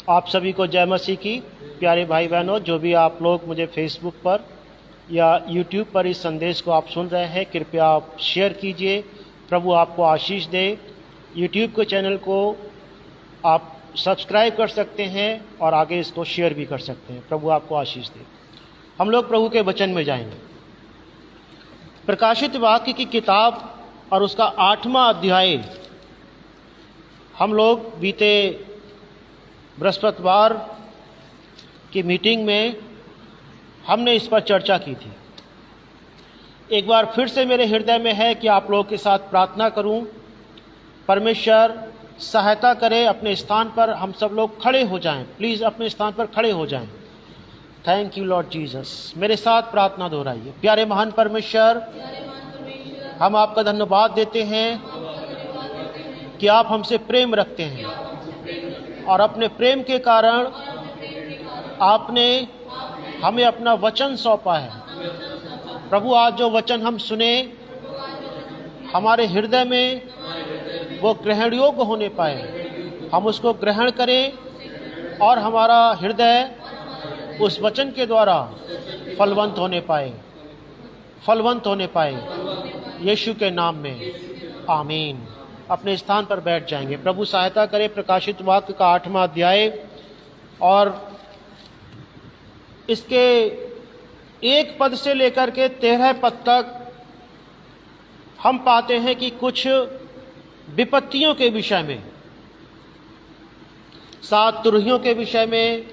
आप सभी को जय मसीह की। प्यारे भाई बहनों, जो भी आप लोग मुझे फेसबुक पर या यूट्यूब पर इस संदेश को आप सुन रहे हैं, कृपया आप शेयर कीजिए। प्रभु आपको आशीष दे। यूट्यूब के चैनल को आप सब्सक्राइब कर सकते हैं और आगे इसको शेयर भी कर सकते हैं। प्रभु आपको आशीष दे। हम लोग प्रभु के वचन में जाएंगे। प्रकाशित वाक्य की किताब और उसका 8वां अध्याय हम लोग बीते बृहस्पतिवार की मीटिंग में हमने इस पर चर्चा की थी। एक बार फिर से मेरे हृदय में है कि आप लोगों के साथ प्रार्थना करूं। परमेश्वर सहायता करे। अपने स्थान पर हम सब लोग खड़े हो जाएं। प्लीज़ अपने स्थान पर खड़े हो जाएं। Thank you Lord Jesus. मेरे साथ प्रार्थना दोहराइए। प्यारे महान परमेश्वर, हम आपका धन्यवाद देते हैं कि आप हमसे प्रेम रखते हैं और अपने प्रेम के कारण आपने हमें अपना वचन सौंपा है। प्रभु, आज जो वचन हम सुने हमारे हृदय में वो ग्रहण योग्य होने पाए। हम उसको ग्रहण करें और हमारा हृदय उस वचन के द्वारा फलवंत होने पाए, फलवंत होने पाए। यीशु के नाम में आमीन। अपने स्थान पर बैठ जाएंगे। प्रभु सहायता करे। प्रकाशित वाक्य का 8वां अध्याय और इसके 1 पद से लेकर के 13 पद तक हम पाते हैं कि कुछ विपत्तियों के विषय में, 7 तुरहियों के विषय में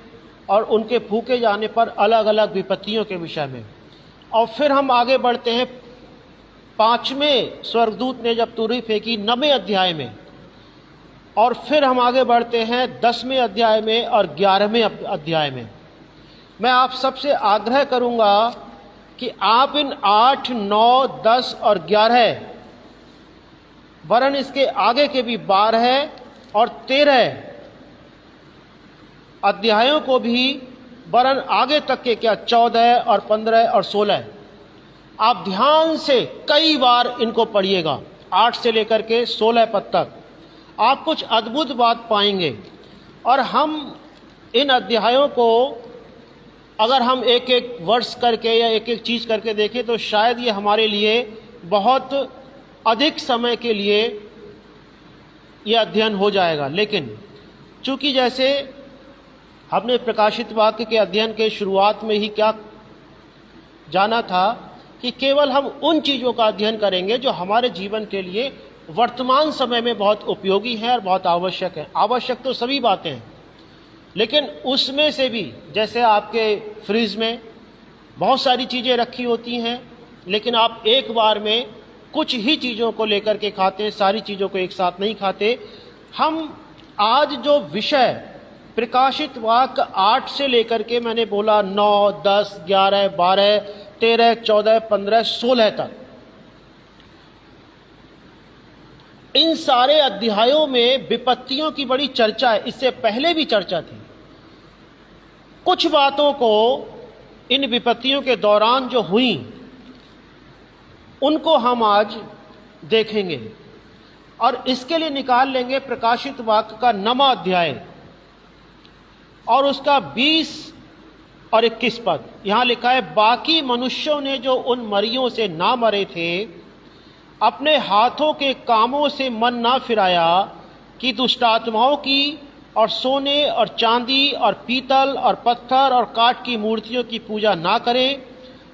और उनके फूके जाने पर अलग अलग विपत्तियों के विषय में। और फिर हम आगे बढ़ते हैं 5वें स्वर्गदूत ने जब तुरही फेंकी 9वें अध्याय में, और फिर हम आगे बढ़ते हैं 10वें अध्याय में और 11वें अध्याय में। मैं आप सबसे आग्रह करूंगा कि आप इन 8, 9, 10 और 11 वरन इसके आगे के भी 12 और 13 अध्यायों को भी, वरन आगे तक के क्या 14 और 15 और 16, आप ध्यान से कई बार इनको पढ़िएगा। 8 से लेकर के 16 पद तक आप कुछ अद्भुत बात पाएंगे। और हम इन अध्यायों को अगर हम एक एक वर्ष करके या एक एक चीज़ करके देखें तो शायद ये हमारे लिए बहुत अधिक समय के लिए ये अध्ययन हो जाएगा। लेकिन चूंकि जैसे हमने प्रकाशित वाक्य के अध्ययन के शुरुआत में ही क्या जाना था कि केवल हम उन चीज़ों का अध्ययन करेंगे जो हमारे जीवन के लिए वर्तमान समय में बहुत उपयोगी है और बहुत आवश्यक है। आवश्यक तो सभी बातें हैं, लेकिन उसमें से भी, जैसे आपके फ्रिज में बहुत सारी चीज़ें रखी होती हैं, लेकिन आप एक बार में कुछ ही चीज़ों को लेकर के खाते हैं, सारी चीज़ों को एक साथ नहीं खाते। हम आज जो विषय प्रकाशित वाक्य 8 से लेकर के मैंने बोला 9, 10, 11, 12, 13, 14, 15, 16 तक, इन सारे अध्यायों में विपत्तियों की बड़ी चर्चा है। इससे पहले भी चर्चा थी। कुछ बातों को इन विपत्तियों के दौरान जो हुई उनको हम आज देखेंगे और इसके लिए निकाल लेंगे प्रकाशित वाक्य का 9वां अध्याय और उसका 20 और 21 पद। यहां लिखा है, बाकी मनुष्यों ने जो उन मरियों से ना मरे थे अपने हाथों के कामों से मन ना फिराया कि दुष्टात्माओं की और सोने और चांदी और पीतल और पत्थर और काठ की मूर्तियों की पूजा ना करें,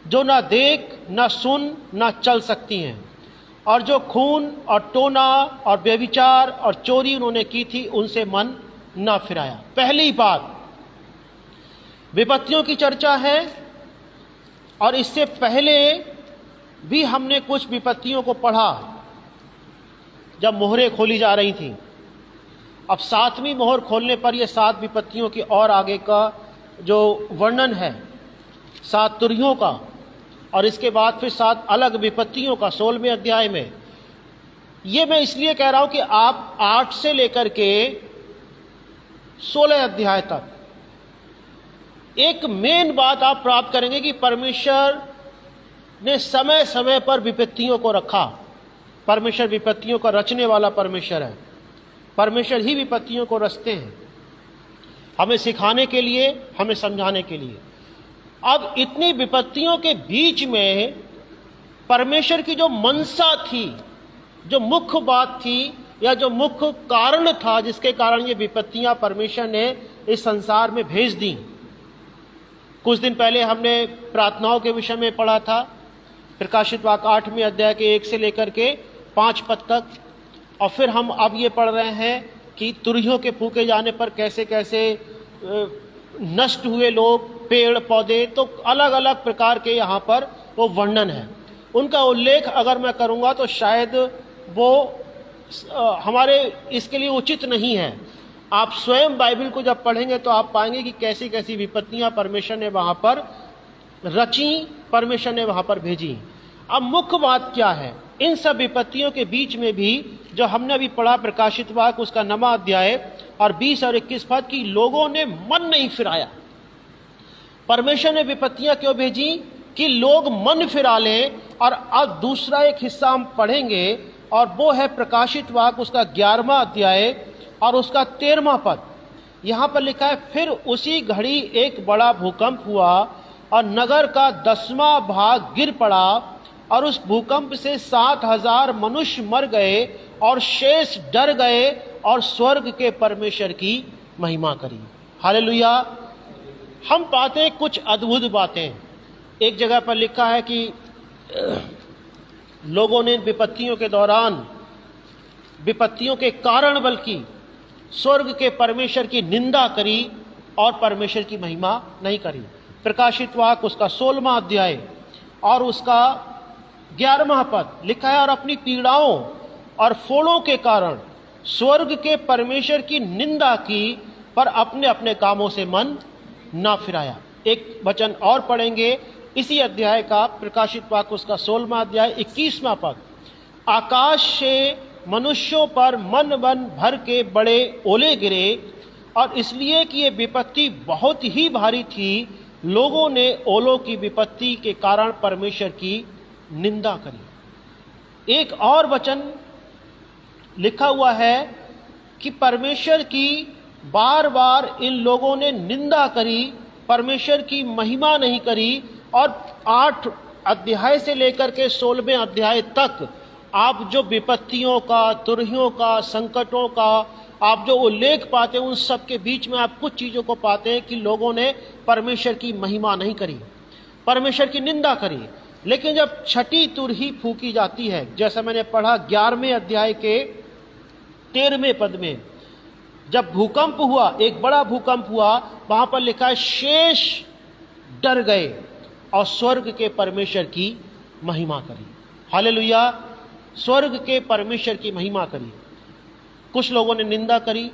जो ना देख ना सुन ना चल सकती हैं, और जो खून और टोना और व्यभिचार और चोरी उन्होंने की थी उनसे मन ना फिराया। पहली बात विपत्तियों की चर्चा है। और इससे पहले भी हमने कुछ विपत्तियों को पढ़ा जब मोहरें खोली जा रही थी। अब 7वीं मोहर खोलने पर यह 7 विपत्तियों की और आगे का जो वर्णन है 7 तुरहियों का, और इसके बाद फिर 7 अलग विपत्तियों का 16वें अध्याय में। ये मैं इसलिए कह रहा हूं कि आप 8 से लेकर के 16 अध्याय तक एक मेन बात आप प्राप्त करेंगे कि परमेश्वर ने समय समय पर विपत्तियों को रखा। परमेश्वर विपत्तियों का रचने वाला परमेश्वर है। परमेश्वर ही विपत्तियों को रचते हैं। हमें सिखाने के लिए, हमें समझाने के लिए। अब इतनी विपत्तियों के बीच में परमेश्वर की जो मनसा थी, जो मुख्य बात थी या जो मुख्य कारण था जिसके कारण ये विपत्तियां परमेश्वर ने इस संसार में भेज दी। कुछ दिन पहले हमने प्रार्थनाओं के विषय में पढ़ा था, प्रकाशित वाक्य 8वें अध्याय के 1 से लेकर के 5 पद तक। और फिर हम अब ये पढ़ रहे हैं कि तुरहियों के फूके जाने पर कैसे कैसे नष्ट हुए लोग, पेड़ पौधे, तो अलग अलग प्रकार के यहाँ पर वो वर्णन है। उनका उल्लेख अगर मैं करूँगा तो शायद वो हमारे इसके लिए उचित नहीं है। आप स्वयं बाइबल को जब पढ़ेंगे तो आप पाएंगे कि कैसी कैसी विपत्तियां परमेश्वर ने वहां पर रची, परमेश्वर ने वहां पर भेजी। अब मुख्य बात क्या है इन सब विपत्तियों के बीच में भी, जो हमने अभी पढ़ा प्रकाशित वाक्य उसका 9वां अध्याय और 20 और 21 पद की, लोगों ने मन नहीं फिराया। परमेश्वर ने विपत्तियां क्यों भेजी? कि लोग मन फिरा लें। और अब दूसरा एक हिस्सा हम पढ़ेंगे और वो है प्रकाशित वाक्य उसका 11वां अध्याय और उसका 13वां पद। यहां पर लिखा है, फिर उसी घड़ी एक बड़ा भूकंप हुआ और नगर का 10वां भाग गिर पड़ा और उस भूकंप से 7,000 मनुष्य मर गए और शेष डर गए और स्वर्ग के परमेश्वर की महिमा करी। हालेलुया। हम पाते हैं कुछ अद्भुत बातें। एक जगह पर लिखा है कि लोगों ने विपत्तियों के दौरान, विपत्तियों के कारण बल्कि स्वर्ग के परमेश्वर की निंदा करी और परमेश्वर की महिमा नहीं करी। प्रकाशित वाक्य उसका 16वां अध्याय और उसका 11वां पद लिखा है, और अपनी पीड़ाओं और फोड़ों के कारण स्वर्ग के परमेश्वर की निंदा की पर अपने अपने कामों से मन ना फिराया। एक वचन और पढ़ेंगे इसी अध्याय का, प्रकाशित वाक्य उसका 16वां अध्याय 21वां पद। आकाश से मनुष्यों पर मन भर के बड़े ओले गिरे और इसलिए कि ये विपत्ति बहुत ही भारी थी, लोगों ने ओलों की विपत्ति के कारण परमेश्वर की निंदा करी। एक और वचन लिखा हुआ है कि परमेश्वर की बार बार इन लोगों ने निंदा करी, परमेश्वर की महिमा नहीं करी। और 8 अध्याय से लेकर के 16वें अध्याय तक आप जो विपत्तियों का, तुरहियों का, संकटों का आप जो उल्लेख पाते हैं, उन सब के बीच में आप कुछ चीज़ों को पाते हैं कि लोगों ने परमेश्वर की महिमा नहीं करी, परमेश्वर की निंदा करी। लेकिन जब छठी तुरही फूकी जाती है, जैसा मैंने पढ़ा 11वें अध्याय के 13वें पद में, जब भूकंप हुआ, एक बड़ा भूकंप हुआ, वहां पर लिखा है शेष डर गए और स्वर्ग के परमेश्वर की महिमा करी। हालेलुया। स्वर्ग के परमेश्वर की महिमा करी। कुछ लोगों ने निंदा करी।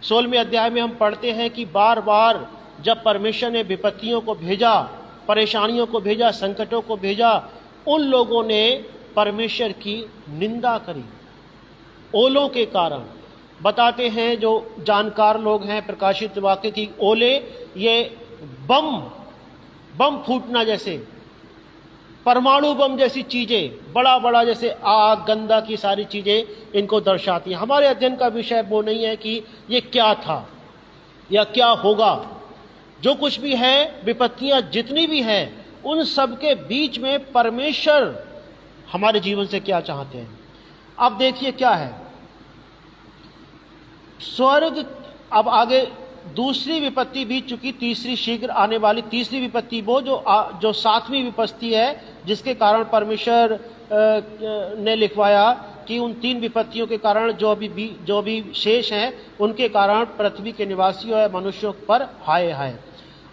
16वें अध्याय में हम पढ़ते हैं कि बार बार जब परमेश्वर ने विपत्तियों को भेजा, परेशानियों को भेजा, संकटों को भेजा, उन लोगों ने परमेश्वर की निंदा करी ओलों के कारण। बताते हैं जो जानकार लोग हैं प्रकाशित वाक्य की, ओले ये बम फूटना जैसे, परमाणु बम जैसी चीजें, बड़ा बड़ा जैसे आग, गंदा की सारी चीजें इनको दर्शाती हैं। हमारे अध्ययन का विषय वो नहीं है कि ये क्या था या क्या होगा। जो कुछ भी है, विपत्तियां जितनी भी हैं, उन सब के बीच में परमेश्वर हमारे जीवन से क्या चाहते हैं। अब देखिए क्या है स्वर्ग। अब आगे दूसरी विपत्ति बीत चुकी, तीसरी शीघ्र आने वाली तीसरी विपत्ति वो जो 7वीं विपत्ति है, जिसके कारण परमेश्वर ने लिखवाया कि उन 3 विपत्तियों के कारण जो भी शेष हैं, उनके कारण पृथ्वी के निवासियों या मनुष्यों पर हाय हाय।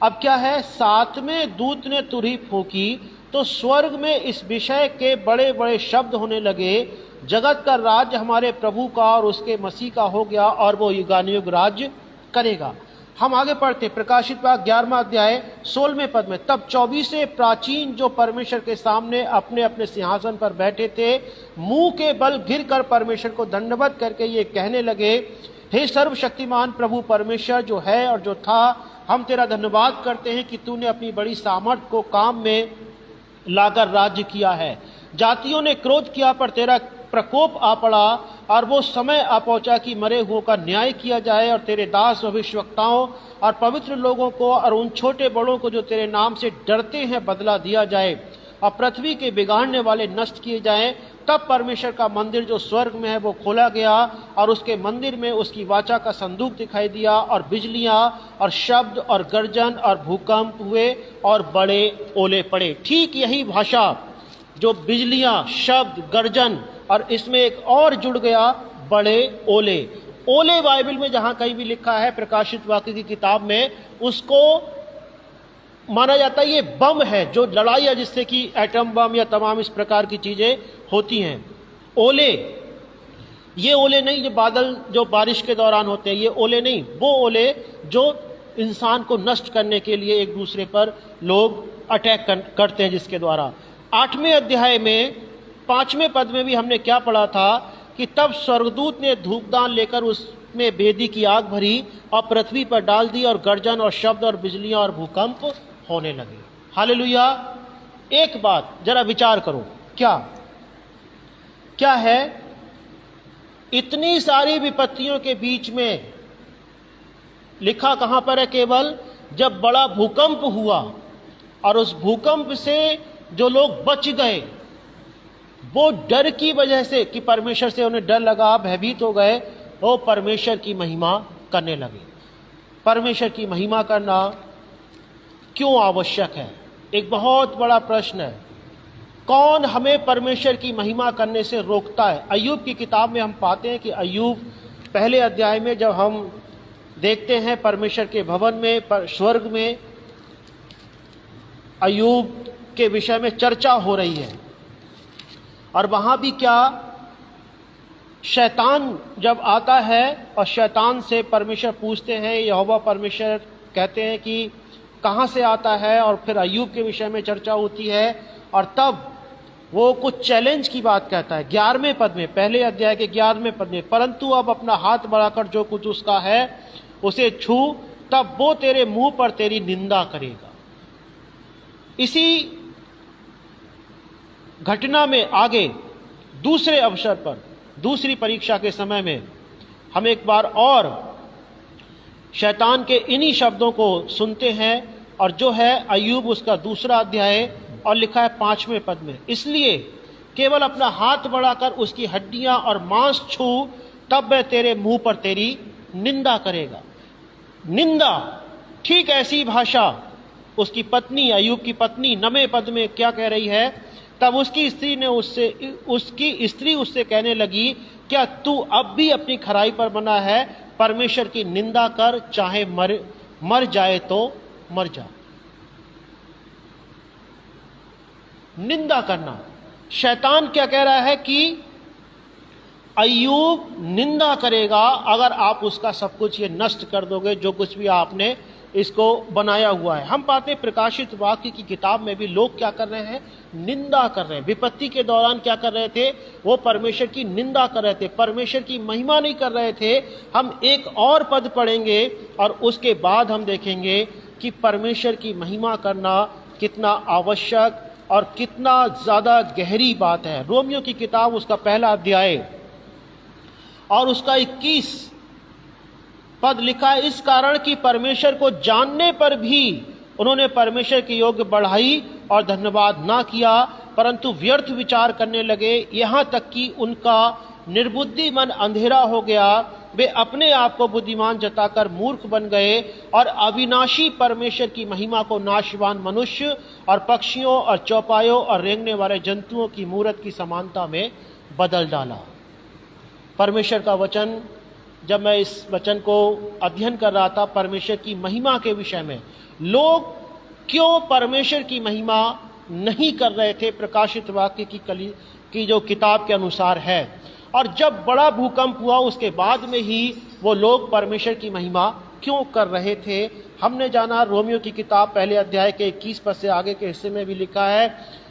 अब क्या है, 7वें दूत ने तुरही फूकी तो स्वर्ग में इस विषय के बड़े बड़े शब्द होने लगे, जगत का राज्य हमारे प्रभु का और उसके मसीह का हो गया और वो युगानुयुग राज्य करेगा। हम आगे पढ़ते प्रकाशित वाक्य 11वां अध्याय 16वें पद में, तब 24 प्राचीन जो परमेश्वर के सामने अपने अपने सिंहासन पर बैठे थे, मुंह के बल गिरकर परमेश्वर को दंडवत करके ये कहने लगे, हे सर्वशक्तिमान प्रभु परमेश्वर जो है और जो था, हम तेरा धन्यवाद करते हैं कि तूने अपनी बड़ी सामर्थ को काम में लाकर राज्य किया है। जातियों ने क्रोध किया पर तेरा प्रकोप आ पड़ा और वो समय आ पहुंचा कि मरे हुओं का न्याय किया जाए और तेरे दास भविष्यवक्ताओं और पवित्र लोगों को और उन छोटे बड़ों को जो तेरे नाम से डरते हैं बदला दिया जाए और पृथ्वी के बिगाड़ने वाले नष्ट किए जाएं। तब परमेश्वर का मंदिर जो स्वर्ग में है वो खोला गया और उसके मंदिर में उसकी वाचा का संदूक दिखाई दिया और बिजलियां और शब्द और गर्जन और भूकंप हुए और बड़े ओले पड़े। ठीक यही भाषा जो बिजलियां, शब्द, गर्जन और इसमें एक और जुड़ गया, बड़े ओले। ओले बाइबल में जहां कहीं भी लिखा है प्रकाशित वाक्य की किताब में, उसको माना जाता है ये बम है जो लड़ाई है, जिससे कि एटम बम या तमाम इस प्रकार की चीजें होती हैं। ओले, ये ओले नहीं जो बादल जो बारिश के दौरान होते हैं, ये ओले नहीं, वो ओले जो इंसान को नष्ट करने के लिए एक दूसरे पर लोग अटैक करते हैं, जिसके द्वारा 8वें अध्याय में 5वें पद में भी हमने क्या पढ़ा था कि तब स्वर्गदूत ने धूपदान लेकर उसमें बेदी की आग भरी और पृथ्वी पर डाल दी और गर्जन और शब्द और बिजलियां और भूकंप होने लगे। हालेलुया। एक बात जरा विचार करो, क्या है इतनी सारी विपत्तियों के बीच में लिखा कहां पर है? केवल जब बड़ा भूकंप हुआ और उस भूकंप से जो लोग बच गए वो डर की वजह से कि परमेश्वर से उन्हें डर लगा, भयभीत हो गए, वो परमेश्वर की महिमा करने लगे। परमेश्वर की महिमा करना क्यों आवश्यक है? एक बहुत बड़ा प्रश्न है। कौन हमें परमेश्वर की महिमा करने से रोकता है? अय्यूब की किताब में हम पाते हैं कि अय्यूब पहले अध्याय में जब हम देखते हैं परमेश्वर के भवन में, स्वर्ग में अय्यूब के विषय में चर्चा हो रही है और वहां भी क्या, शैतान जब आता है और शैतान से परमेश्वर पूछते हैं, यहोवा परमेश्वर कहते हैं कि कहां से आता है, और फिर अय्यूब के विषय में चर्चा होती है और तब वो कुछ चैलेंज की बात कहता है 11वें पद में, पहले अध्याय के 11वें पद में, परंतु अब अपना हाथ बढ़ाकर जो कुछ उसका है उसे छू, तब वो तेरे मुंह पर तेरी निंदा करेगा। इसी घटना में आगे दूसरे अवसर पर, दूसरी परीक्षा के समय में हम एक बार और शैतान के इन्हीं शब्दों को सुनते हैं और जो है अय्यूब उसका दूसरा अध्याय और लिखा है 5वें पद में, इसलिए केवल अपना हाथ बढ़ाकर उसकी हड्डियां और मांस छू, तब वह तेरे मुंह पर तेरी निंदा करेगा। निंदा, ठीक ऐसी भाषा उसकी पत्नी, अय्यूब की पत्नी 9वें पद में क्या कह रही है? तब उसकी स्त्री उससे कहने लगी, क्या तू अब भी अपनी खराई पर बना है? परमेश्वर की निंदा कर, चाहे मर जाए तो मर जा। निंदा करना। शैतान क्या कह रहा है कि अय्यूब निंदा करेगा अगर आप उसका सब कुछ ये नष्ट कर दोगे, जो कुछ भी आपने इसको बनाया हुआ है। हम पाते हैं प्रकाशित वाक्य की किताब में भी लोग क्या कर रहे हैं? निंदा कर रहे हैं। विपत्ति के दौरान क्या कर रहे थे? वो परमेश्वर की निंदा कर रहे थे, परमेश्वर की महिमा नहीं कर रहे थे। हम एक और पद पढ़ेंगे और उसके बाद हम देखेंगे कि परमेश्वर की महिमा करना कितना आवश्यक और कितना ज्यादा गहरी बात है। रोमियो की किताब उसका पहला अध्याय और उसका 21 पद लिखा है, इस कारण कि परमेश्वर को जानने पर भी उन्होंने परमेश्वर के योग्य बढ़ाई और धन्यवाद ना किया, परंतु व्यर्थ विचार करने लगे, यहां तक कि उनका निर्बुद्धि मन अंधेरा हो गया। वे अपने आप को बुद्धिमान जताकर मूर्ख बन गए और अविनाशी परमेश्वर की महिमा को नाशवान मनुष्य और पक्षियों और चौपायों और रेंगने वाले जंतुओं की मूरत की समानता में बदल डाला। परमेश्वर का वचन, जब मैं इस वचन को अध्ययन कर रहा था परमेश्वर की महिमा के विषय में, लोग क्यों परमेश्वर की महिमा नहीं कर रहे थे प्रकाशित वाक्य की जो किताब के अनुसार है, और जब बड़ा भूकंप हुआ उसके बाद में ही वो लोग परमेश्वर की महिमा क्यों कर रहे थे। हमने जाना रोमियो की किताब पहले अध्याय के 21 पद से आगे के हिस्से में भी लिखा है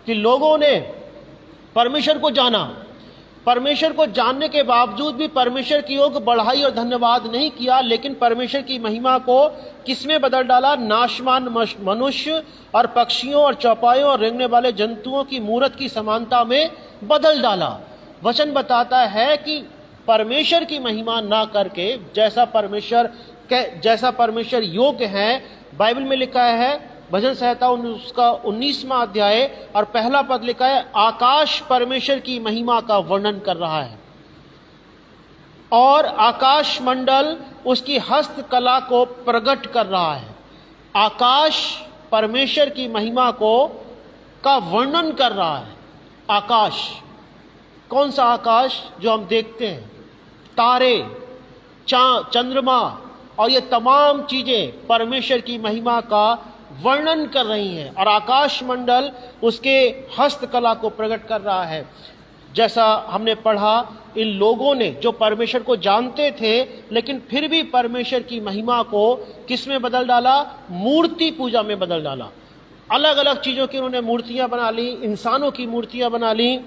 कि लोगों ने परमेश्वर को जाना, परमेश्वर को जानने के बावजूद भी परमेश्वर की ओर बढ़ाई और धन्यवाद नहीं किया, लेकिन परमेश्वर की महिमा को किसमें बदल डाला? नाशवान मनुष्य और पक्षियों और चौपायों और रेंगने वाले जंतुओं की मूरत की समानता में बदल डाला। वचन बताता है कि परमेश्वर की महिमा ना करके जैसा परमेश्वर योग्य है, बाइबल में लिखा है भजन संहिता उसका 19वां अध्याय और पहला पद लिखा है, आकाश परमेश्वर की महिमा का वर्णन कर रहा है और आकाश मंडल उसकी हस्तकला को प्रकट कर रहा है। आकाश परमेश्वर की महिमा का वर्णन कर रहा है। आकाश, कौन सा आकाश? जो हम देखते हैं, तारे, चंद्रमा और ये तमाम चीजें परमेश्वर की महिमा का वर्णन कर रही हैं और आकाश मंडल उसके हस्तकला को प्रकट कर रहा है। जैसा हमने पढ़ा, इन लोगों ने जो परमेश्वर को जानते थे लेकिन फिर भी परमेश्वर की महिमा को किस में बदल डाला? मूर्ति पूजा में बदल डाला। अलग अलग चीजों की उन्होंने मूर्तियां बना ली, इंसानों की मूर्तियां बना ली,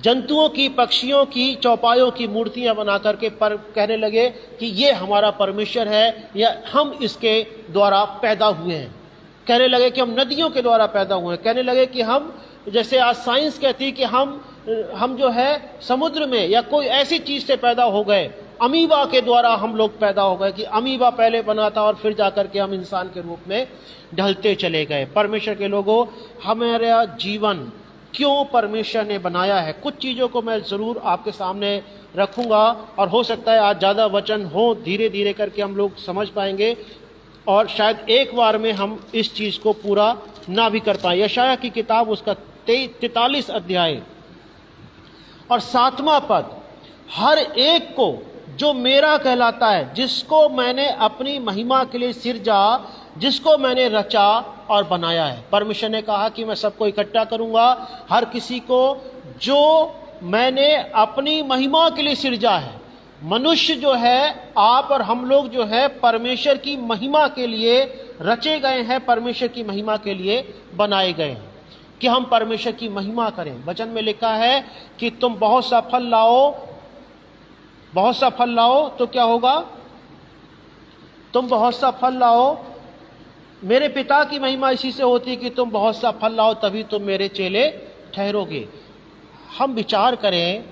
जंतुओं की, पक्षियों की, चौपायों की मूर्तियां बना करके कहने लगे कि ये हमारा परमेश्वर है या हम इसके द्वारा पैदा हुए हैं। कहने लगे कि हम नदियों के द्वारा पैदा हुए हैं। कहने लगे कि हम, जैसे आज साइंस कहती है कि हम जो है समुद्र में या कोई ऐसी चीज से पैदा हो गए, अमीबा के द्वारा हम लोग पैदा हो गए, कि अमीबा पहले बना था और फिर जाकर के हम इंसान के रूप में ढलते चले गए। परमेश्वर के लोगों, हमारा जीवन क्यों परमेश्वर ने बनाया है, कुछ चीज़ों को मैं ज़रूर आपके सामने रखूंगा और हो सकता है आज ज़्यादा वचन हो, धीरे धीरे करके हम लोग समझ पाएंगे और शायद एक बार में हम इस चीज़ को पूरा ना भी कर पाए। यशायाह की किताब उसका 43 अध्याय और 7वां पद, हर एक को जो मेरा कहलाता है, जिसको मैंने अपनी महिमा के लिए सिरजा, जिसको मैंने रचा और बनाया है। परमेश्वर ने कहा कि मैं सबको इकट्ठा करूंगा, हर किसी को जो मैंने अपनी महिमा के लिए सिरजा है। मनुष्य जो है, आप और हम लोग जो है परमेश्वर की महिमा के लिए रचे गए हैं, परमेश्वर की महिमा के लिए बनाए गए हैं कि हम परमेश्वर की महिमा करें। वचन में लिखा है कि तुम बहुत सा फल लाओ तो क्या होगा? तुम बहुत सा फल लाओ, मेरे पिता की महिमा इसी से होती है कि तुम बहुत सा फल लाओ, तभी तुम मेरे चेले ठहरोगे। हम विचार करें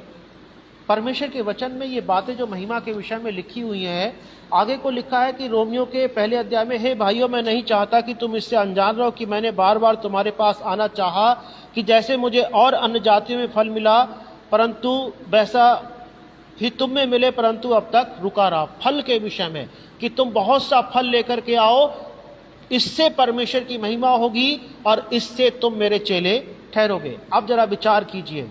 परमेश्वर के वचन में ये बातें जो महिमा के विषय में लिखी हुई हैं। आगे को लिखा है कि रोमियो के पहले अध्याय में, हे भाइयों, मैं नहीं चाहता कि तुम इससे अनजान रहो कि मैंने बार बार तुम्हारे पास आना चाहा कि जैसे मुझे और अन्य जातियों में फल मिला, परंतु वैसा ही तुम में मिले, परंतु अब तक रुका रहा। फल के विषय में कि तुम बहुत सा फल लेकर के आओ, इससे परमेश्वर की महिमा होगी और इससे तुम मेरे चेले ठहरोगे। अब जरा विचार कीजिए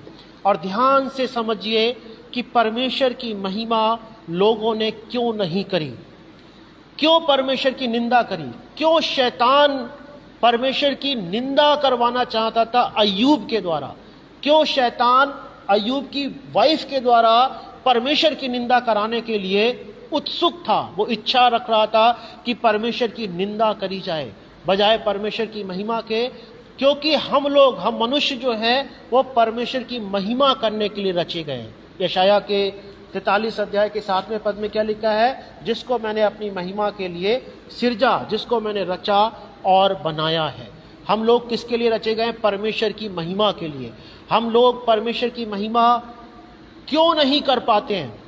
और ध्यान से समझिए कि परमेश्वर की महिमा लोगों ने क्यों नहीं करी, क्यों परमेश्वर की निंदा करी, क्यों शैतान परमेश्वर की निंदा करवाना चाहता था अय्यूब के द्वारा, क्यों शैतान अय्यूब की वाइफ के द्वारा परमेश्वर की निंदा कराने के लिए उत्सुक था। वो इच्छा रख रहा था कि परमेश्वर की निंदा करी जाए बजाय परमेश्वर की महिमा के, क्योंकि हम मनुष्य जो है वो परमेश्वर की महिमा करने के लिए रचे गए हैं। यशायाह के 43 अध्याय के 7वें पद में क्या लिखा है? जिसको मैंने अपनी महिमा के लिए सिरजा, जिसको मैंने रचा और बनाया है। हम लोग किसके लिए रचे गए? परमेश्वर की महिमा के लिए। हम लोग परमेश्वर की महिमा क्यों नहीं कर पाते हैं?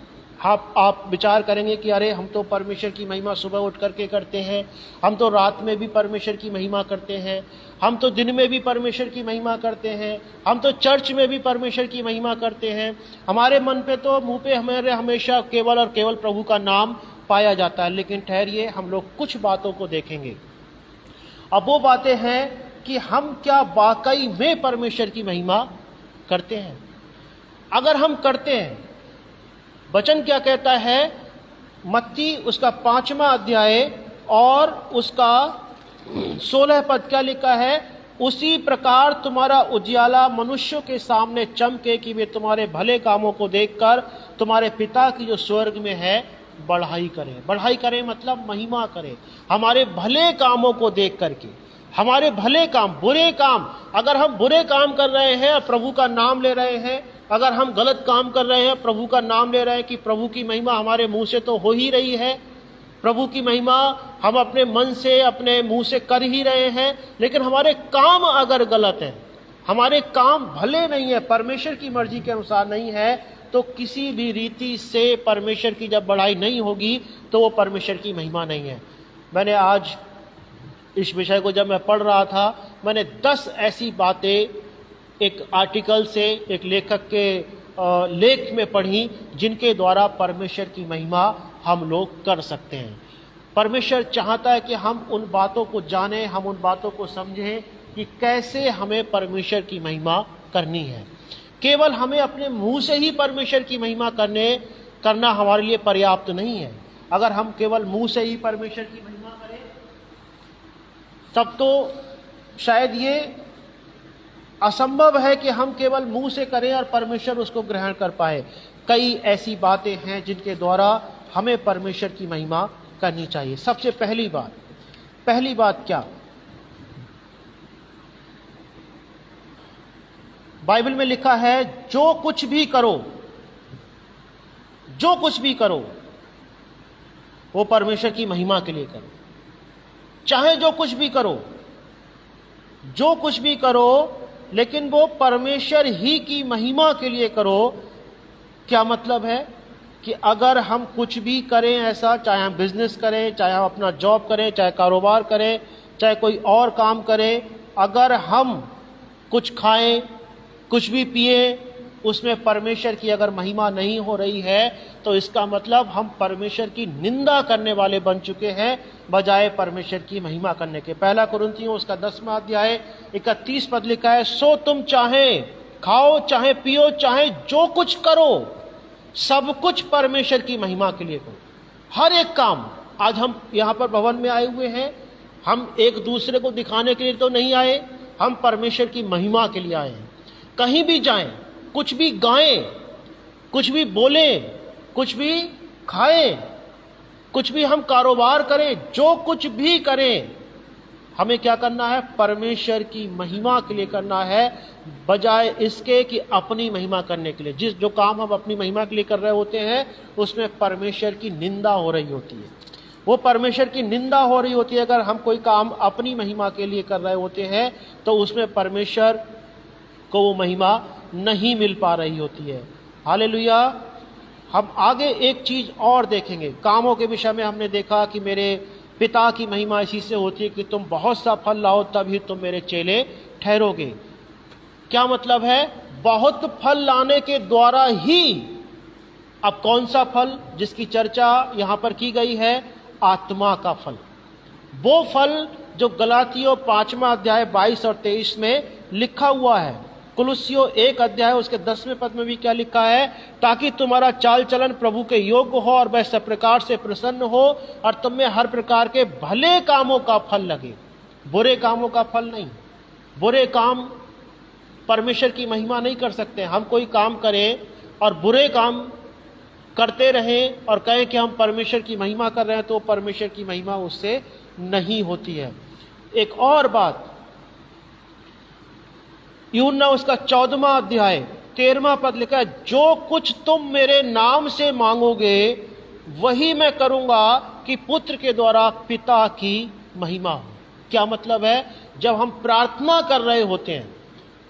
आप विचार करेंगे कि अरे हम तो परमेश्वर की महिमा सुबह उठ करके करते हैं, हम तो रात में भी परमेश्वर की महिमा करते हैं, हम तो दिन में भी परमेश्वर की महिमा करते हैं, हम तो चर्च में भी परमेश्वर की महिमा करते हैं, हमारे मन पे तो मुंह पे हमारे हमेशा केवल और केवल प्रभु का नाम पाया जाता है। लेकिन ठहरिए, हम लोग कुछ बातों को देखेंगे। अब वो बातें हैं कि हम क्या वाकई में परमेश्वर की महिमा करते हैं। अगर हम करते हैं, वचन क्या कहता है? मत्ती उसका 5वां अध्याय और उसका 16 पद क्या लिखा है? उसी प्रकार तुम्हारा उजियाला मनुष्यों के सामने चमके कि वे तुम्हारे भले कामों को देखकर तुम्हारे पिता की जो स्वर्ग में है बढ़ाई करें। बढ़ाई करें मतलब महिमा करें। हमारे भले कामों को देख करके, हमारे भले काम, बुरे काम, अगर हम बुरे काम कर रहे हैं और प्रभु का नाम ले रहे हैं, अगर हम गलत काम कर रहे हैं, प्रभु का नाम ले रहे हैं, कि प्रभु की महिमा हमारे मुंह से तो हो ही रही है, प्रभु की महिमा हम अपने मन से, अपने मुंह से कर ही रहे हैं, लेकिन हमारे काम अगर गलत हैं, हमारे काम भले नहीं है, परमेश्वर की मर्जी के अनुसार नहीं है, तो किसी भी रीति से परमेश्वर की जब बढ़ाई नहीं होगी तो वो परमेश्वर की महिमा नहीं है। मैंने आज इस विषय को जब मैं पढ़ रहा था, मैंने 10 ऐसी बातें एक आर्टिकल से, एक लेखक के लेख में पढ़ी, जिनके द्वारा परमेश्वर की महिमा हम लोग कर सकते हैं। परमेश्वर चाहता है कि हम उन बातों को जानें, हम उन बातों को समझें कि कैसे हमें परमेश्वर की महिमा करनी है। केवल हमें अपने मुंह से ही परमेश्वर की महिमा करना हमारे लिए पर्याप्त नहीं है। अगर हम केवल मुंह से ही परमेश्वर की महिमा करें तब तो शायद ये असंभव है कि हम केवल मुंह से करें और परमेश्वर उसको ग्रहण कर पाए। कई ऐसी बातें हैं जिनके द्वारा हमें परमेश्वर की महिमा करनी चाहिए। सबसे पहली बात क्या? बाइबल में लिखा है, जो कुछ भी करो वो परमेश्वर की महिमा के लिए करो। चाहे जो कुछ भी करो लेकिन वो परमेश्वर ही की महिमा के लिए करो। क्या मतलब है कि अगर हम कुछ भी करें ऐसा, चाहे हम बिजनेस करें, चाहे हम अपना जॉब करें, चाहे कारोबार करें, चाहे कोई और काम करें, अगर हम कुछ खाएं, कुछ भी पिए, उसमें परमेश्वर की अगर महिमा नहीं हो रही है तो इसका मतलब हम परमेश्वर की निंदा करने वाले बन चुके हैं, बजाय परमेश्वर की महिमा करने के। 1 कुरिन्थियों उसका 10वां अध्याय 31 पद लिखा है, सो तुम चाहे खाओ, चाहे पियो, चाहे जो कुछ करो, सब कुछ परमेश्वर की महिमा के लिए करो। हर एक काम। आज हम यहाँ पर भवन में आए हुए हैं, हम एक दूसरे को दिखाने के लिए तो नहीं आए, हम परमेश्वर की महिमा के लिए आए हैं। कहीं भी जाएं, कुछ भी गाएं, कुछ भी बोलें, कुछ भी खाएं, कुछ भी हम कारोबार करें, जो कुछ भी करें, हमें क्या करना है? परमेश्वर की महिमा के लिए करना है, बजाय इसके कि अपनी महिमा करने के लिए। जो काम हम अपनी महिमा के लिए कर रहे होते हैं उसमें परमेश्वर की निंदा हो रही होती है। वो परमेश्वर की निंदा हो रही होती है। अगर हम कोई काम अपनी महिमा के लिए कर रहे होते हैं तो उसमें परमेश्वर को वो महिमा नहीं मिल पा रही होती है। हालेलुया। हम आगे एक चीज और देखेंगे। कामों के विषय में हमने देखा कि मेरे पिता की महिमा इसी से होती है कि तुम बहुत सा फल लाओ, तभी तुम मेरे चेले ठहरोगे। क्या मतलब है? बहुत फल लाने के द्वारा ही। अब कौन सा फल जिसकी चर्चा यहां पर की गई है? आत्मा का फल। वो फल जो गलातियों 5वां अध्याय 22 और 23 में लिखा हुआ है। कुलुस्सियों 1 अध्याय उसके 10वें पद में भी क्या लिखा है? ताकि तुम्हारा चाल चलन प्रभु के योग्य हो और वह सब प्रकार से प्रसन्न हो और तुम में हर प्रकार के भले कामों का फल लगे। बुरे कामों का फल नहीं। बुरे काम परमेश्वर की महिमा नहीं कर सकते। हम कोई काम करें और बुरे काम करते रहें और कहें कि हम परमेश्वर की महिमा कर रहे हैं, तो परमेश्वर की महिमा उससे नहीं होती है। एक और बात, यूहन्ना उसका 14वां अध्याय 13वां पद लिखा है, जो कुछ तुम मेरे नाम से मांगोगे वही मैं करूंगा कि पुत्र के द्वारा पिता की महिमा हो। क्या मतलब है? जब हम प्रार्थना कर रहे होते हैं,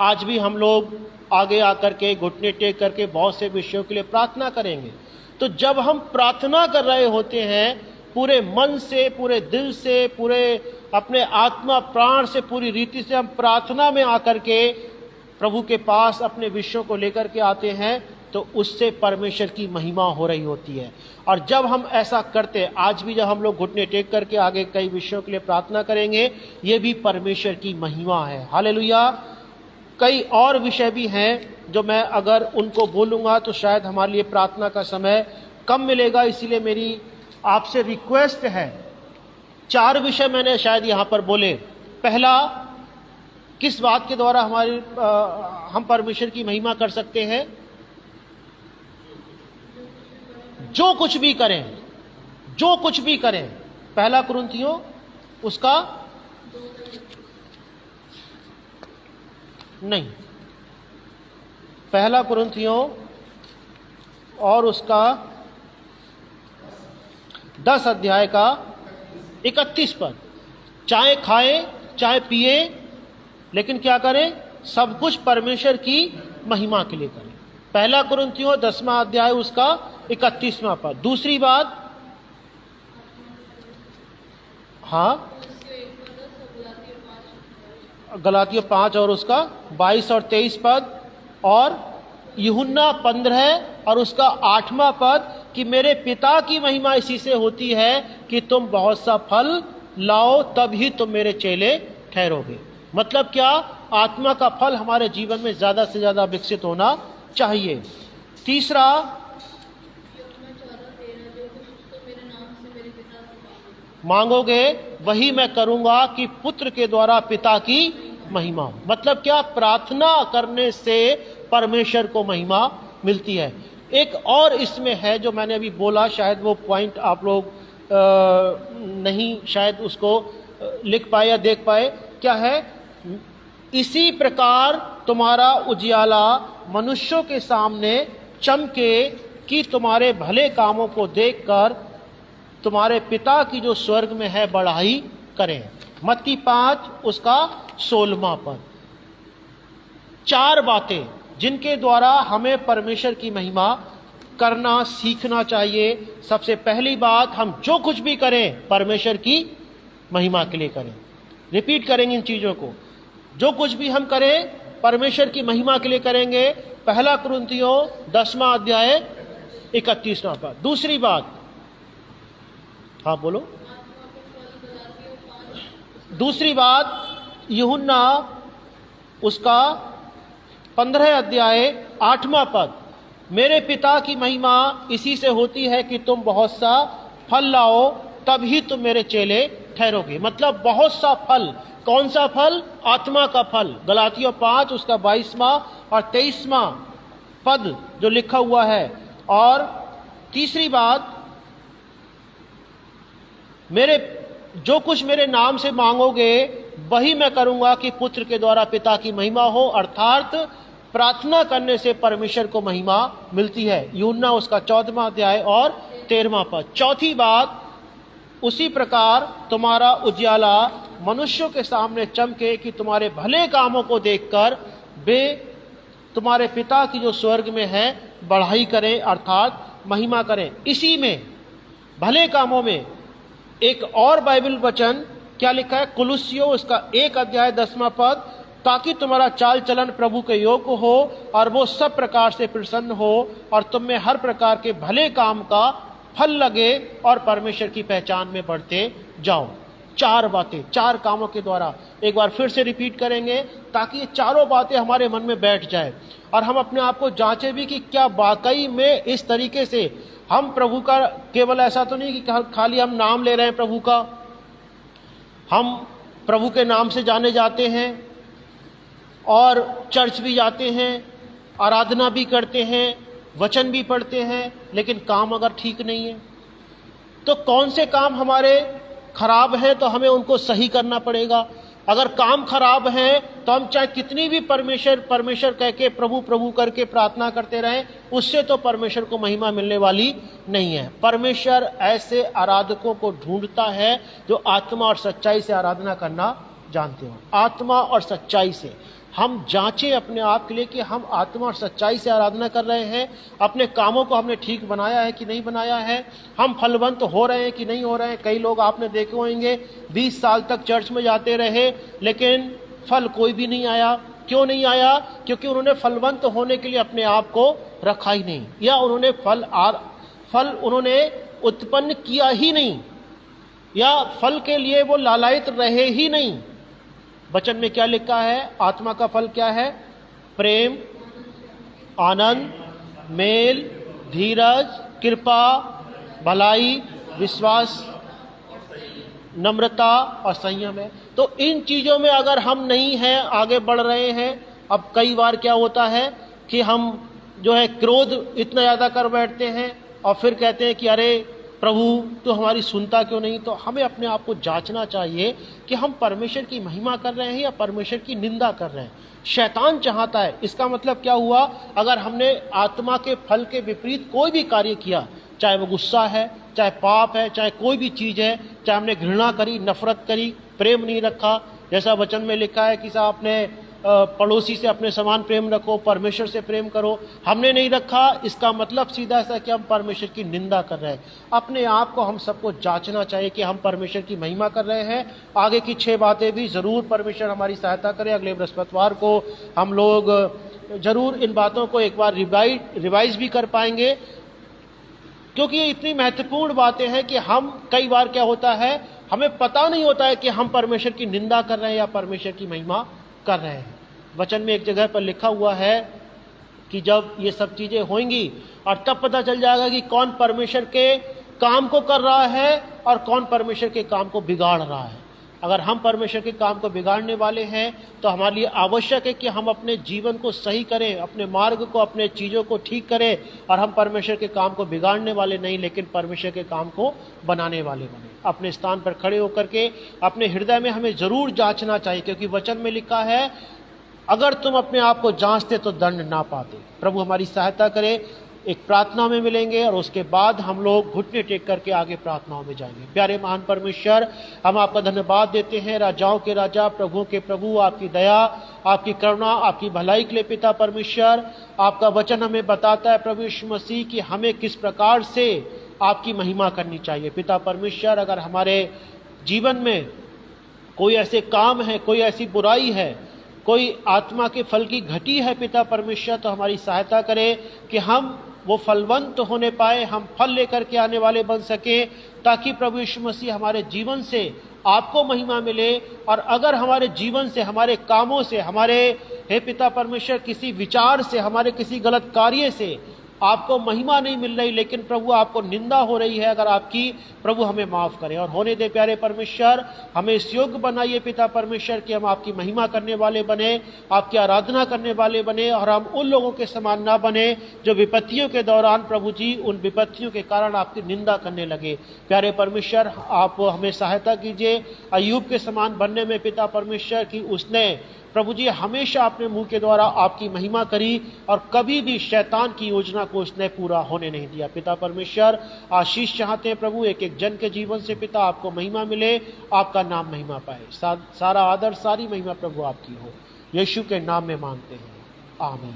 आज भी हम लोग आगे आकर के घुटने टेक करके बहुत से विषयों के लिए प्रार्थना करेंगे, तो जब हम प्रार्थना कर रहे होते हैं पूरे मन से, पूरे दिल से, पूरे अपने आत्मा प्राण से, पूरी रीति से हम प्रार्थना में आकर के प्रभु के पास अपने विषयों को लेकर के आते हैं, तो उससे परमेश्वर की महिमा हो रही होती है। और जब हम ऐसा करते, आज भी जब हम लोग घुटने टेक करके आगे कई विषयों के लिए प्रार्थना करेंगे, ये भी परमेश्वर की महिमा है। हालेलुया। कई और विषय भी हैं जो मैं अगर उनको बोलूंगा तो शायद हमारे लिए प्रार्थना का समय कम मिलेगा, इसीलिए मेरी आपसे रिक्वेस्ट है। 4 विषय मैंने शायद यहां पर बोले। पहला, किस बात के द्वारा हम परमेश्वर की महिमा कर सकते हैं? जो कुछ भी करें, जो कुछ भी करें। 1 कुरिन्थियों उसका नहीं, 1 कुरिन्थियों और उसका 10 अध्याय का 31 पद। चाहे खाएं चाहे पिए, लेकिन क्या करें? सब कुछ परमेश्वर की महिमा के लिए करें। पहला कुरिन्थियों 10वां अध्याय उसका 31वां पद। दूसरी बात, हाँ, गलातियों 5 और उसका 22 और 23 पद, और यूहन्ना 15 और उसका 8वां पद कि मेरे पिता की महिमा इसी से होती है कि तुम बहुत सा फल लाओ, तब ही तुम मेरे चेले ठहरोगे। मतलब क्या? आत्मा का फल हमारे जीवन में ज्यादा से ज्यादा विकसित होना चाहिए। तीसरा, मांगोगे वही मैं करूंगा कि पुत्र के द्वारा पिता की महिमा हो। मतलब क्या? प्रार्थना करने से परमेश्वर को महिमा मिलती है। एक और इसमें है जो मैंने अभी बोला, शायद वो पॉइंट आप लोग नहीं शायद उसको लिख पाए या देख पाए। क्या है? इसी प्रकार तुम्हारा उजियाला मनुष्यों के सामने चमके कि तुम्हारे भले कामों को देखकर तुम्हारे पिता की जो स्वर्ग में है बढ़ाई करें। मत्ती 5 उसका 16वां पद। 4 बातें जिनके द्वारा हमें परमेश्वर की महिमा करना सीखना चाहिए। सबसे पहली बात, हम जो कुछ भी करें परमेश्वर की महिमा के लिए करें। रिपीट करेंगे इन चीजों को, जो कुछ भी हम करें परमेश्वर की महिमा के लिए करेंगे। पहला कुरिन्थियों 10वां अध्याय 31वां पद। दूसरी बात, हाँ बोलो। दूसरी बात, यूहन्ना उसका 15 अध्याय 8वां पद, मेरे पिता की महिमा इसी से होती है कि तुम बहुत सा फल लाओ, तब ही तुम मेरे चेले ठहरोगे। मतलब बहुत सा फल। कौन सा फल? आत्मा का फल। गलातियों 5 उसका 22वां और 23वां पद जो लिखा हुआ है। और तीसरी बात, मेरे जो कुछ मेरे नाम से मांगोगे वही मैं करूंगा कि पुत्र के द्वारा पिता की महिमा हो। अर्थात प्रार्थना करने से परमेश्वर को महिमा मिलती है। यूहन्ना उसका 14वां अध्याय और 13वां पद। चौथी बात, उसी प्रकार तुम्हारा उजियाला मनुष्यों के सामने चमके कि तुम्हारे भले कामों को देखकर वे तुम्हारे पिता की जो स्वर्ग में है बढ़ाई करें, अर्थात महिमा करें। इसी में भले कामों में एक और बाइबल वचन क्या लिखा है? कुलुस्सियों उसका 1 अध्याय 10वां पद, ताकि तुम्हारा चाल चलन प्रभु के योग्य हो और वो सब प्रकार से प्रसन्न हो और तुम में हर प्रकार के भले काम का फल लगे और परमेश्वर की पहचान में बढ़ते जाओ। 4 बातें 4 कामों के द्वारा। एक बार फिर से रिपीट करेंगे ताकि ये चारों बातें हमारे मन में बैठ जाए और हम अपने आप को जांचे भी कि क्या वाकई में इस तरीके से हम प्रभु का, केवल ऐसा तो नहीं कि खाली हम नाम ले रहे हैं प्रभु का, हम प्रभु के नाम से जाने जाते हैं और चर्च भी जाते हैं, आराधना भी करते हैं, वचन भी पढ़ते हैं, लेकिन काम अगर ठीक नहीं है तो कौन से काम हमारे खराब हैं तो हमें उनको सही करना पड़ेगा। अगर काम खराब है तो हम चाहे कितनी भी परमेश्वर कह के प्रभु प्रभु करके प्रार्थना करते रहें, उससे तो परमेश्वर को महिमा मिलने वाली नहीं है। परमेश्वर ऐसे आराधकों को ढूंढता है जो आत्मा और सच्चाई से आराधना करना जानते हो। आत्मा और सच्चाई से हम जांचें अपने आप के लिए कि हम आत्मा और सच्चाई से आराधना कर रहे हैं, अपने कामों को हमने ठीक बनाया है कि नहीं बनाया है, हम फलवंत हो रहे हैं कि नहीं हो रहे हैं। कई लोग आपने देखे होंगे 20 साल तक चर्च में जाते रहे लेकिन फल कोई भी नहीं आया। क्यों नहीं आया? क्योंकि उन्होंने फलवंत होने के लिए अपने आप को रखा ही नहीं, या उन्होंने फल उन्होंने उत्पन्न किया ही नहीं, या फल के लिए वो लालायित रहे ही नहीं। वचन में क्या लिखा है? आत्मा का फल क्या है? प्रेम, आनंद, मेल, धीरज, कृपा, भलाई, विश्वास, नम्रता और संयम है। तो इन चीजों में अगर हम नहीं हैं, आगे बढ़ रहे हैं। अब कई बार क्या होता है कि हम जो है क्रोध इतना ज्यादा कर बैठते हैं और फिर कहते हैं कि अरे प्रभु तो हमारी सुनता क्यों नहीं। तो हमें अपने आप को जांचना चाहिए कि हम परमेश्वर की महिमा कर रहे हैं या परमेश्वर की निंदा कर रहे हैं। शैतान चाहता है, इसका मतलब क्या हुआ? अगर हमने आत्मा के फल के विपरीत कोई भी कार्य किया, चाहे वो गुस्सा है, चाहे पाप है, चाहे कोई भी चीज है, चाहे हमने घृणा करी, नफरत करी, प्रेम नहीं रखा, जैसा वचन में लिखा है कि साहब आपने पड़ोसी से अपने समान प्रेम रखो, परमेश्वर से प्रेम करो, हमने नहीं रखा, इसका मतलब सीधा ऐसा कि हम परमेश्वर की निंदा कर रहे हैं। अपने आप को हम सबको जांचना चाहिए कि हम परमेश्वर की महिमा कर रहे हैं। आगे की 6 बातें भी जरूर परमेश्वर हमारी सहायता करे। अगले बृहस्पतिवार को हम लोग जरूर इन बातों को एक बार रिवाइज भी कर पाएंगे, क्योंकि ये इतनी महत्वपूर्ण बातें हैं कि हम कई बार क्या होता है, हमें पता नहीं होता है कि हम परमेश्वर की निंदा कर रहे हैं या परमेश्वर की महिमा कर रहे हैं। वचन में एक जगह पर लिखा हुआ है कि जब ये सब चीजें होंगी और तब पता चल जाएगा कि कौन परमेश्वर के काम को कर रहा है और कौन परमेश्वर के काम को बिगाड़ रहा है। अगर हम परमेश्वर के काम को बिगाड़ने वाले हैं तो हमारे लिए आवश्यक है कि हम अपने जीवन को सही करें, अपने मार्ग को, अपने चीज़ों को ठीक करें, और हम परमेश्वर के काम को बिगाड़ने वाले नहीं लेकिन परमेश्वर के काम को बनाने वाले बने। अपने स्थान पर खड़े होकर के अपने हृदय में हमें जरूर जांचना चाहिए, क्योंकि वचन में लिखा है अगर तुम अपने आप को जांचते तो दंड ना पाते। प्रभु हमारी सहायता करे। एक प्रार्थना में मिलेंगे और उसके बाद हम लोग घुटने टेक करके आगे प्रार्थनाओं में जाएंगे। प्यारे महान परमेश्वर, हम आपका धन्यवाद देते हैं, राजाओं के राजा, प्रभुओं के प्रभु, आपकी दया, आपकी करुणा, आपकी भलाई के लिए पिता परमेश्वर। आपका वचन हमें बताता है प्रभु यीशु मसीह कि हमें किस प्रकार से आपकी महिमा करनी चाहिए। पिता परमेश्वर, अगर हमारे जीवन में कोई ऐसे काम है, कोई ऐसी बुराई है, कोई आत्मा के फल की घटी है पिता परमेश्वर, तो हमारी सहायता करे कि हम वो फलवंत होने पाए, हम फल लेकर के आने वाले बन सके, ताकि प्रभु यीशु मसीह हमारे जीवन से आपको महिमा मिले। और अगर हमारे जीवन से, हमारे कामों से, हमारे हे पिता परमेश्वर किसी विचार से, हमारे किसी गलत कार्य से आपको महिमा नहीं मिल रही, लेकिन प्रभु आपको निंदा हो रही है, अगर आपकी, प्रभु हमें माफ करें और होने दे। प्यारे परमेश्वर, हमें इस योग्य बनाइए पिता परमेश्वर कि हम आपकी महिमा करने वाले बने, आपकी आराधना करने वाले बने, और हम उन लोगों के समान ना बने जो विपत्तियों के दौरान प्रभु जी उन विपत्तियों के कारण आपकी निंदा करने लगे। प्यारे परमेश्वर, आप हमें सहायता कीजिए अय्यूब के समान बनने में पिता परमेश्वर की उसने प्रभु जी हमेशा अपने मुंह के द्वारा आपकी महिमा करी और कभी भी शैतान की योजना को उसने पूरा होने नहीं दिया। पिता परमेश्वर, आशीष चाहते हैं प्रभु एक एक जन के जीवन से पिता आपको महिमा मिले, आपका नाम महिमा पाए। सारा आदर, सारी महिमा प्रभु आपकी हो, यीशु के नाम में मांगते हैं, आमीन।